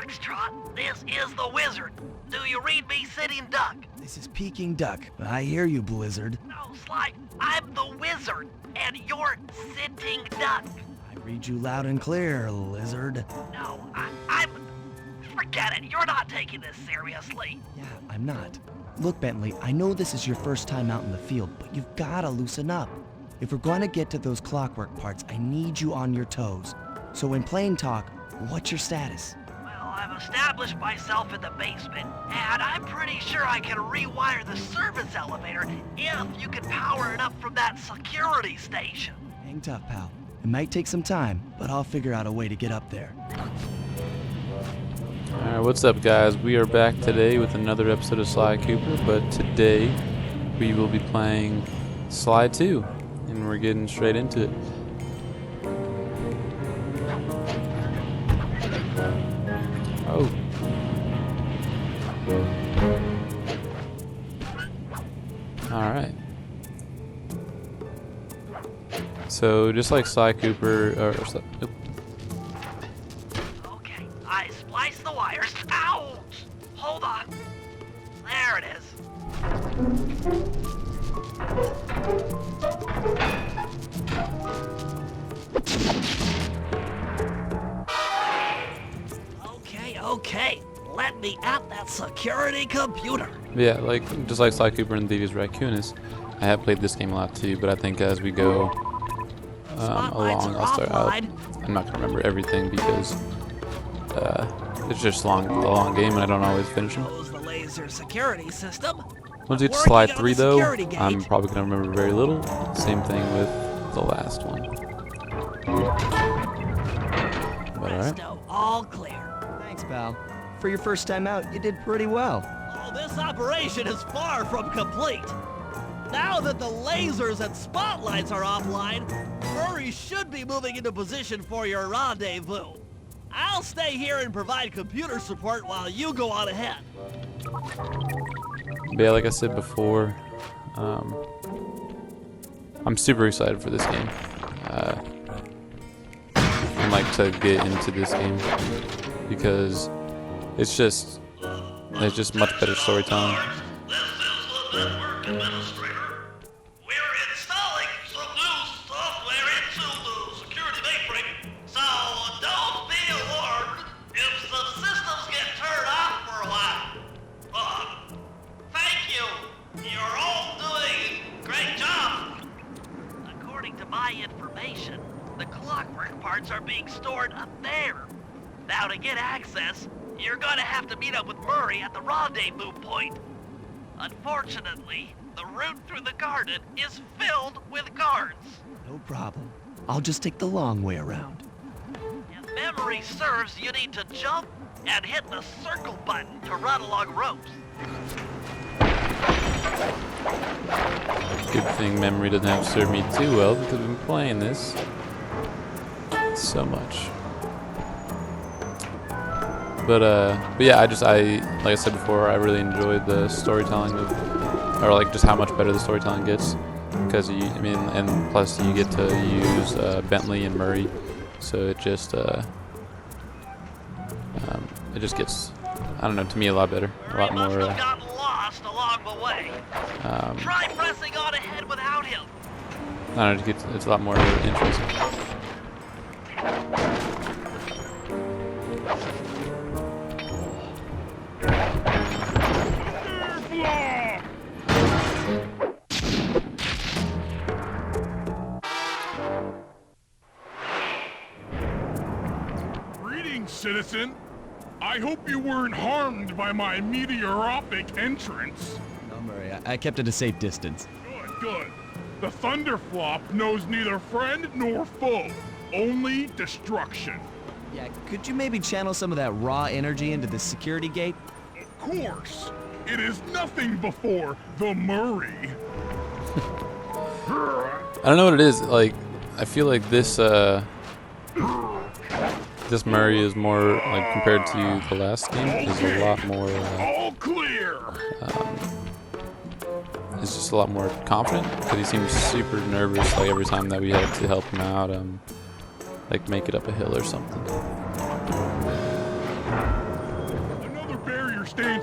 Foxtrot, this is the Wizard. Do you read me, Sitting Duck? This is Peking Duck. I hear you, Blizzard. No, Sly, I'm the Wizard, and you're Sitting Duck. I read you loud and clear, Lizard. No, I'm... Forget it, you're not taking this seriously. Yeah, I'm not. Look, Bentley, I know this is your first time out in the field, but you've gotta loosen up. If we're going to get to those clockwork parts, I need you on your toes. So in plain talk, what's your status? Well, I've established myself in the basement, and I'm pretty sure I can rewire the service elevator if you can power it up from that security station. Hang tough, pal. It might take some time, but I'll figure out a way to get up there. Alright, what's up guys? We are back today with another episode of Sly Cooper, but today we will be playing Sly 2, and we're getting straight into it. Oh. Alright. So, just like Sly Cooper, oop. Okay, I spliced the wires. Ouch! Hold on. There it is. Okay. Let me at that security computer. Yeah, just like Sly Cooper and Thieves Raccoonus, I have played this game a lot too, but I think as we go along, I'm not gonna remember everything because it's just a long game and I don't always finish them. The laser security system. Once you get to Sly 3 though, I'm probably gonna remember very little. Same thing with the last one. But alright. All clear. Thanks, pal. For your first time out, you did pretty well. Oh, this operation is far from complete. Now that the lasers and spotlights are offline, Murray should be moving into position for your rendezvous. I'll stay here and provide computer support while you go on ahead. But yeah, like I said before, I'm super excited for this game. I'd like to get into this game because it's just much better storytelling. We're installing some new software into the security mainframe, so don't be alarmed if some systems get turned off for a while. Thank you. You're all doing a great job. According to my information, the clockwork parts are being stored up there. Now to get access, you're gonna have to meet up with Murray at the rendezvous point. Unfortunately, the route through the garden is filled with guards. No problem. I'll just take the long way around. If memory serves, you need to jump and hit the circle button to run along ropes. Good thing memory doesn't have to serve me too well because I've been playing this so much. But yeah, like I said before, I really enjoyed the storytelling or just how much better the storytelling gets, because and plus you get to use Bentley and Murray, so it just gets, I don't know, to me a lot better, a lot more. Must have gotten lost along the way. Try pressing on ahead without him. I don't know, it's a lot more interesting. Citizen, I hope you weren't harmed by my meteoropic entrance. No, Murray, I kept at a safe distance. Good. The Thunderflop knows neither friend nor foe, only destruction. Yeah, could you maybe channel some of that raw energy into the security gate? Of course. It is nothing before the Murray. I don't know what it is. I feel like this Murray is more, compared to the last game, is a lot more, all clear. Is just a lot more confident, because he seems super nervous, every time that we had to help him out, make it up a hill or something.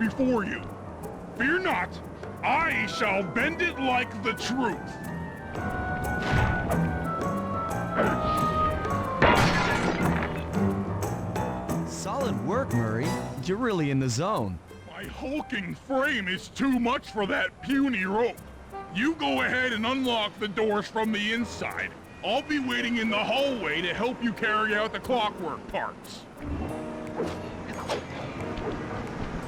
lies before you. Fear not, I shall bend it like the truth. Solid work, Murray. You're really in the zone. My hulking frame is too much for that puny rope. You go ahead and unlock the doors from the inside. I'll be waiting in the hallway to help you carry out the clockwork parts.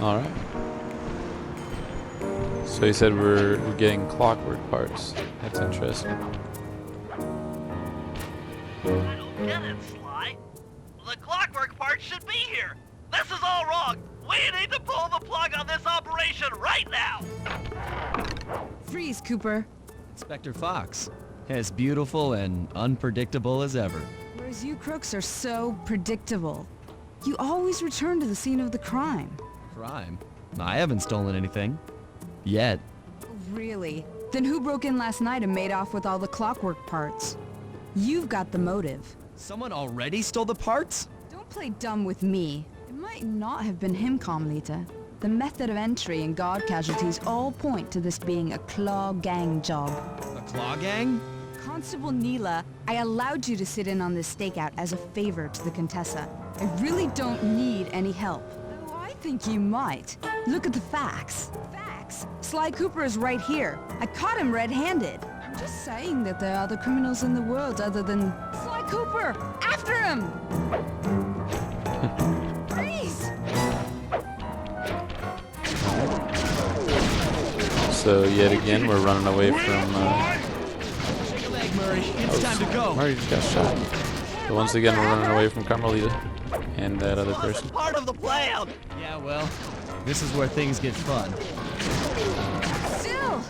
All right. So he said we're getting clockwork parts. That's interesting. I don't get it, Sly. The clockwork part should be here. This is all wrong. We need to pull the plug on this operation right now. Freeze, Cooper. Inspector Fox. As beautiful and unpredictable as ever. Whereas you crooks are so predictable. You always return to the scene of the crime. Crime? I haven't stolen anything. Yet. Really? Then who broke in last night and made off with all the clockwork parts? You've got the motive. Someone already stole the parts? Don't play dumb with me. It might not have been him, Carmelita. The method of entry and guard casualties all point to this being a Claw Gang job. A Claw Gang? Constable Neela, I allowed you to sit in on this stakeout as a favor to the Contessa. I really don't need any help. Though I think you might. Look at the facts. Facts? Sly Cooper is right here. I caught him red-handed. I'm just saying that there are other criminals in the world other than Sly Cooper! After him! Freeze! So yet again, we're running away from. Shake a leg, Murray. It's time to go. Murray just got shot. But once again, we're running away from Carmelita and that other person. Part of the plan. Yeah, well, this is where things get fun. Still!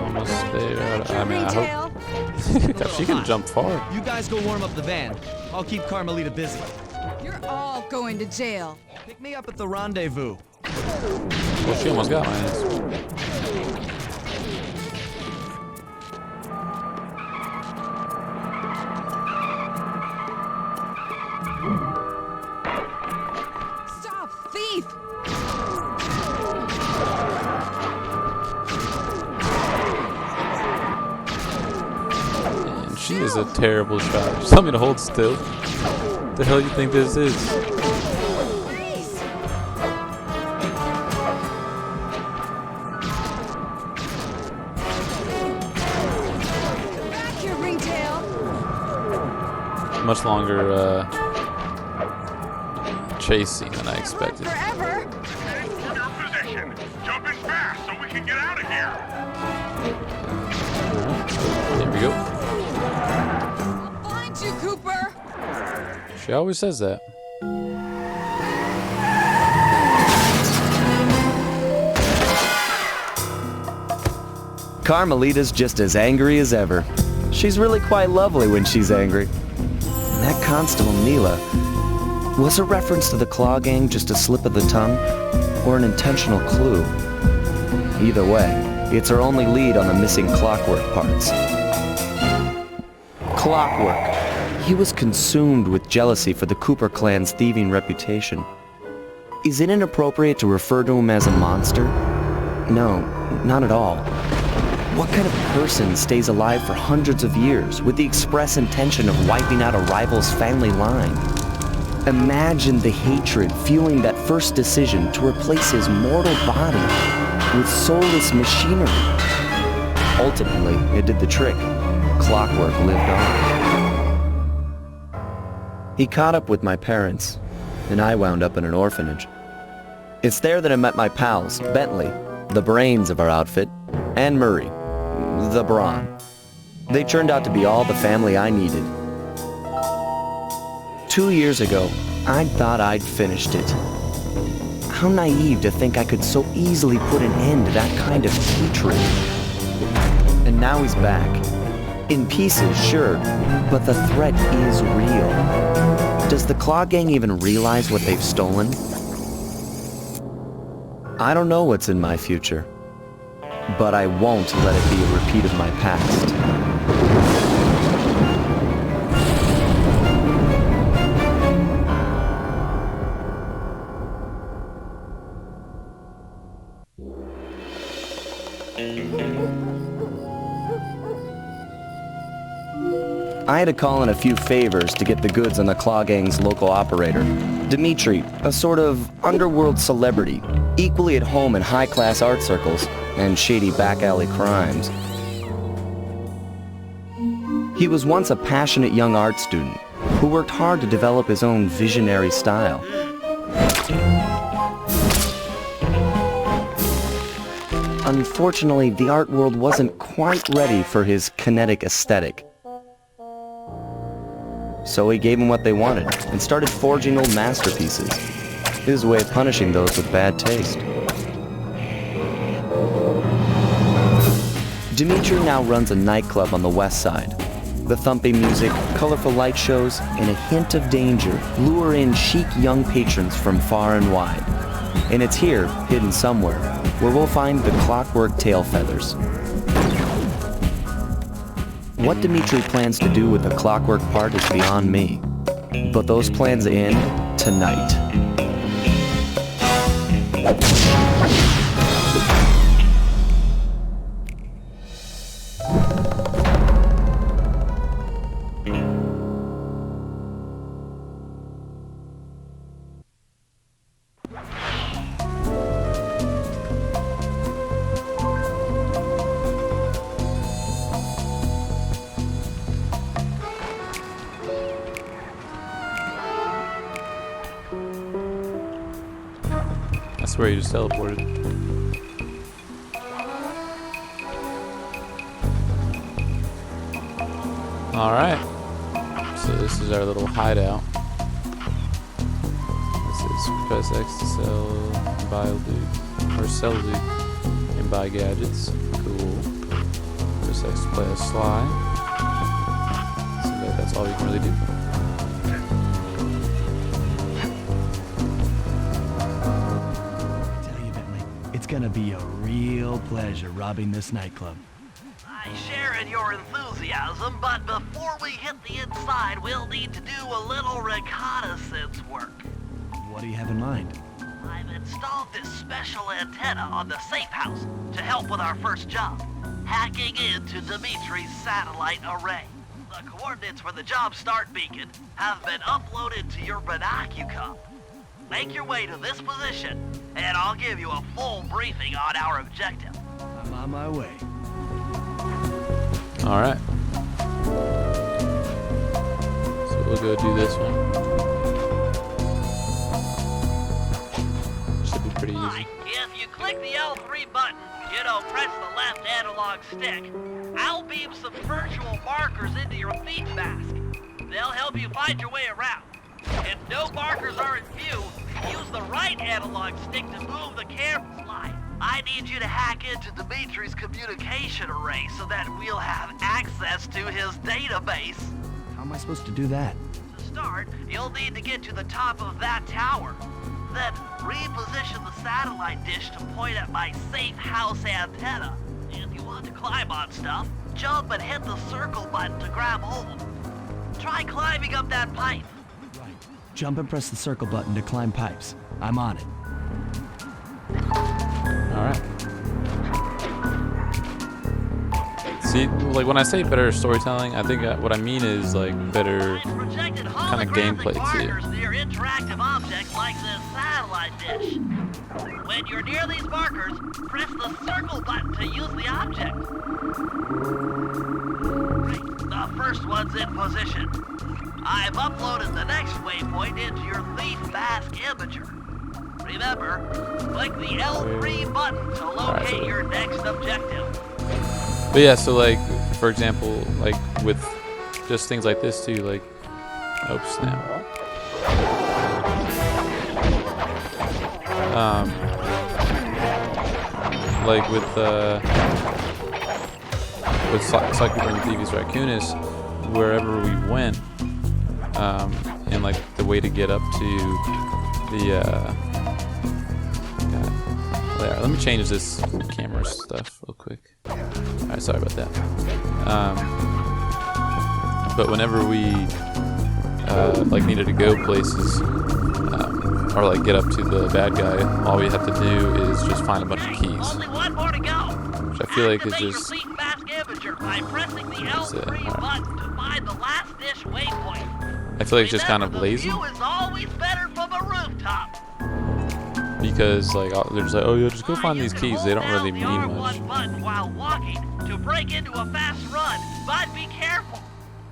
Almost there. I mean, I hope. God, she can jump far. You guys go warm up the van. I'll keep Carmelita busy. You're all going to jail. Pick me up at the rendezvous. Well, she almost got my ass. Stop, thief! And she is a terrible shot. Just tell me to hold still. What the hell you think this is? Freeze! Come back here, Ringtail! Much longer chase scene than I expected. Forever! Hold your position. Jump in fast so we can get out of here. There we go. I'll find you, Cooper! She always says that. Carmelita's just as angry as ever. She's really quite lovely when she's angry. And that Constable Neela, was a reference to the Claw Gang just a slip of the tongue, or an intentional clue? Either way, it's our only lead on the missing clockwork parts. Clockwork. He was consumed with jealousy for the Cooper clan's thieving reputation. Is it inappropriate to refer to him as a monster? No, not at all. What kind of person stays alive for hundreds of years with the express intention of wiping out a rival's family line? Imagine the hatred fueling that first decision to replace his mortal body with soulless machinery. Ultimately, it did the trick. Clockwork lived on. He caught up with my parents, and I wound up in an orphanage. It's there that I met my pals, Bentley, the brains of our outfit, and Murray, the brawn. They turned out to be all the family I needed. 2 years ago, I thought I'd finished it. How naive to think I could so easily put an end to that kind of hatred. And now he's back. In pieces, sure, but the threat is real. Does the Claw Gang even realize what they've stolen? I don't know what's in my future, but I won't let it be a repeat of my past. I had to call in a few favors to get the goods on the Claw Gang's local operator, Dimitri, a sort of underworld celebrity, equally at home in high-class art circles and shady back-alley crimes. He was once a passionate young art student who worked hard to develop his own visionary style. Unfortunately, the art world wasn't quite ready for his kinetic aesthetic. So he gave them what they wanted and started forging old masterpieces. His way of punishing those with bad taste. Dimitri now runs a nightclub on the west side. The thumping music, colorful light shows, and a hint of danger lure in chic young patrons from far and wide. And it's here, hidden somewhere, where we'll find the clockwork tail feathers. What Dimitri plans to do with the clockwork part is beyond me. But those plans end tonight. I swear you just teleported. Alright. So this is our little hideout. This is press X to sell and buy loot. Or sell loot and buy gadgets. Cool. Press X to play a Sly. So that's all you can really do. It's gonna be a real pleasure robbing this nightclub. I share in your enthusiasm, but before we hit the inside, we'll need to do a little reconnaissance work. What do you have in mind? I've installed this special antenna on the safe house to help with our first job, hacking into Dimitri's satellite array. The coordinates for the job start beacon have been uploaded to your binocular. Make your way to this position, and I'll give you a full briefing on our objective. I'm on my way. Alright. So we'll go do this one. Should be pretty easy. If you click the L3 button, press the left analog stick, I'll beam some virtual markers into your thief mask. They'll help you find your way around. If no markers are in view, use the right analog stick to move the camera slide. I need you to hack into Dimitri's communication array so that we'll have access to his database. How am I supposed to do that? To start, you'll need to get to the top of that tower. Then reposition the satellite dish to point at my safe house antenna. If you want to climb on stuff, jump and hit the circle button to grab hold. Try climbing up that pipe. Right. Jump and press the circle button to climb pipes. I'm on it. Alright. See, like when I say better storytelling, I think what I mean is like better kind of gameplay too. Near interactive objects like this satellite dish. When you're near these markers, press the circle button to use the object. Right, the first one's in position. I've uploaded the next waypoint into your thief mask imager. Remember, click the L3 button to locate your next objective. But yeah, so like, for example, like with just things like this too, like, oh snap. Like with Sly Cooper and Thieves Raccoonus, wherever we went, and like the way to get up to the yeah, let me change this camera stuff real quick. Alright, sorry about that. But whenever we like needed to go places, or like get up to the bad guy, all we have to do is just find a bunch of keys. Only one more to go. which I feel like is Activate just. your peak mass scavenger by pressing the L3 button to find the last dish waypoint. I feel like it's just kind of Remember, lazy the view is always better from a rooftop. because like they're just like, oh yeah, just go find You these can keys. hold They don't down really the mean R1 much. button while walking to break into a fast run, but be careful,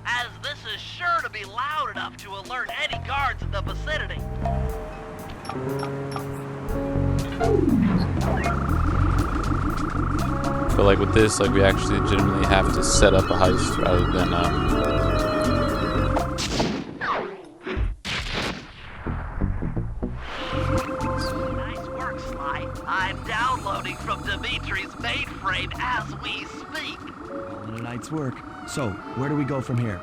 as this is sure to be loud enough to alert any guards in the vicinity. But like with this, like we actually legitimately have to set up a heist rather than Nice work, Sly. I'm downloading from Dimitri's mainframe as we speak. All in a night's work. So, where do we go from here?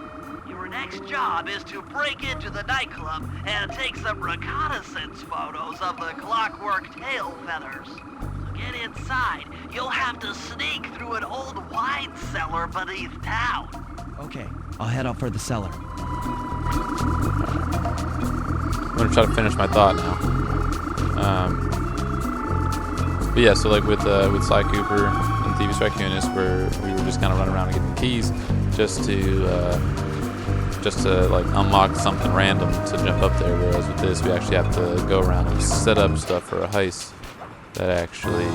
Your next job is to break into the nightclub and take some reconnaissance photos of the clockwork tail feathers. To get inside, you'll have to sneak through an old wine cellar beneath town. Okay, I'll head out for the cellar. I'm gonna try to finish my thought now. But yeah, so like with Sly Cooper and Thieves Raccoonus, where we were just kind of running around and getting keys just to like unlock something random to jump up there. Whereas with this, we actually have to go around and set up stuff for a heist that actually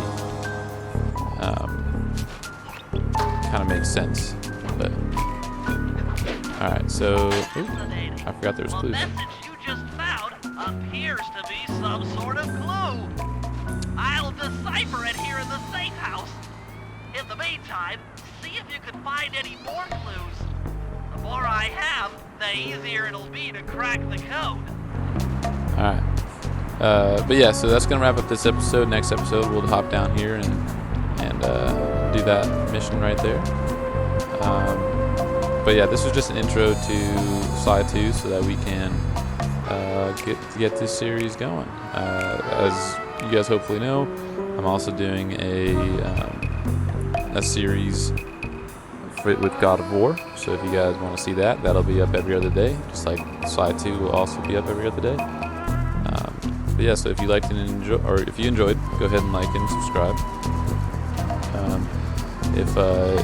kind of makes sense. But all right, so I forgot there was The clues. message you just found appears to be some sort of clue. I'll decipher it here in the safe house. In the meantime, see if you can find any more clues. The more I have, the easier it'll be to crack the code. All right. But yeah, so that's gonna wrap up this episode. Next episode, we'll hop down here and do that mission right there. But yeah, this was just an intro to Sly 2, so that we can get this series going. As you guys hopefully know, I'm also doing a series with God of War. So if you guys want to see that, that'll be up every other day. Just like Sly 2 will also be up every other day. But yeah, so if you liked and if you enjoyed, go ahead and like and subscribe. If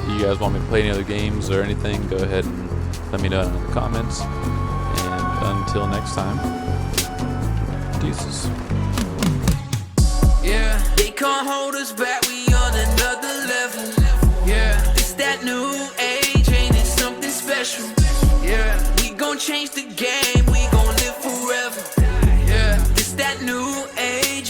you guys want me to play any other games or anything, go ahead and let me know in the comments. And until next time, deuces. Yeah, they can't hold us back, we on another level. Yeah, it's that new age, ain't it something special? Yeah, we gon' change the